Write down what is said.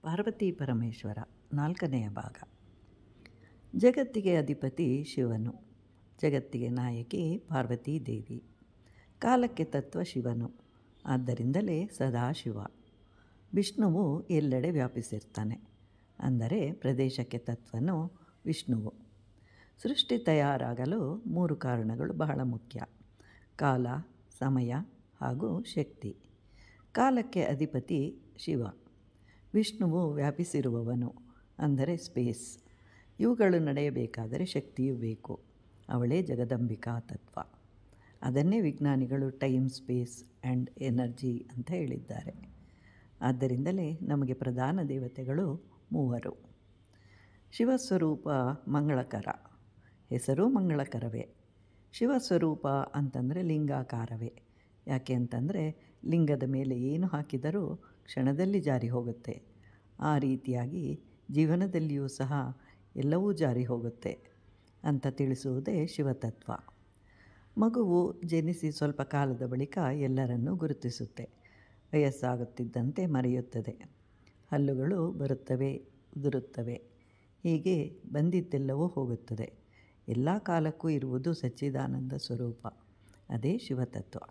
ಪಾರ್ವತಿ ಪರಮೇಶ್ವರ ನಾಲ್ಕನೆಯ ಭಾಗ. ಜಗತ್ತಿಗೆ ಅಧಿಪತಿ ಶಿವನು, ಜಗತ್ತಿಗೆ ನಾಯಕಿ ಪಾರ್ವತೀ ದೇವಿ. ಕಾಲಕ್ಕೆ ತತ್ವ ಶಿವನು, ಆದ್ದರಿಂದಲೇ ಸದಾಶಿವ. ವಿಷ್ಣುವು ಎಲ್ಲೆಡೆ ವ್ಯಾಪಿಸಿರ್ತಾನೆ, ಅಂದರೆ ಪ್ರದೇಶಕ್ಕೆ ತತ್ವನು ವಿಷ್ಣುವು. ಸೃಷ್ಟಿ ತಯಾರಾಗಲು 3 ಕಾರಣಗಳು ಬಹಳ ಮುಖ್ಯ: ಕಾಲ, ಸಮಯ ಹಾಗೂ ಶಕ್ತಿ. ಕಾಲಕ್ಕೆ ಅಧಿಪತಿ ಶಿವ. ವಿಷ್ಣುವು ವ್ಯಾಪಿಸಿರುವವನು, ಅಂದರೆ ಸ್ಪೇಸ್. ಇವುಗಳು ನಡೆಯಬೇಕಾದರೆ ಶಕ್ತಿಯೂ ಬೇಕು, ಅವಳೇ ಜಗದಂಬಿಕಾ ತತ್ವ. ಅದನ್ನೇ ವಿಜ್ಞಾನಿಗಳು ಟೈಮ್, ಸ್ಪೇಸ್ ಆ್ಯಂಡ್ ಎನರ್ಜಿ ಅಂತ ಹೇಳಿದ್ದಾರೆ. ಆದ್ದರಿಂದಲೇ ನಮಗೆ ಪ್ರಧಾನ ದೇವತೆಗಳು 3. ಶಿವಸ್ವರೂಪ ಮಂಗಳಕರ, ಹೆಸರೂ ಮಂಗಳಕರವೇ. ಶಿವಸ್ವರೂಪ ಅಂತಂದರೆ ಲಿಂಗಾಕಾರವೇ. ಯಾಕೆ ಅಂತಂದರೆ ಲಿಂಗದ ಮೇಲೆ ಏನು ಹಾಕಿದರೂ ಕ್ಷಣದಲ್ಲಿ ಜಾರಿ ಹೋಗುತ್ತೆ. ಆ ರೀತಿಯಾಗಿ ಜೀವನದಲ್ಲಿಯೂ ಸಹ ಎಲ್ಲವೂ ಜಾರಿ ಹೋಗುತ್ತೆ ಅಂತ ತಿಳಿಸುವುದೇ ಶಿವತತ್ವ. ಮಗುವು ಜನಿಸಿ ಸ್ವಲ್ಪ ಕಾಲದ ಬಳಿಕ ಎಲ್ಲರನ್ನೂ ಗುರುತಿಸುತ್ತೆ. ವಯಸ್ಸಾಗುತ್ತಿದ್ದಂತೆ ಮರೆಯುತ್ತದೆ. ಹಲ್ಲುಗಳು ಬರುತ್ತವೆ, ಉದುರುತ್ತವೆ. ಹೀಗೆ ಬಂದಿದ್ದೆಲ್ಲವೂ ಹೋಗುತ್ತದೆ. ಎಲ್ಲ ಕಾಲಕ್ಕೂ ಇರುವುದು ಸಚ್ಚಿದಾನಂದ ಸ್ವರೂಪ, ಅದೇ ಶಿವತತ್ವ.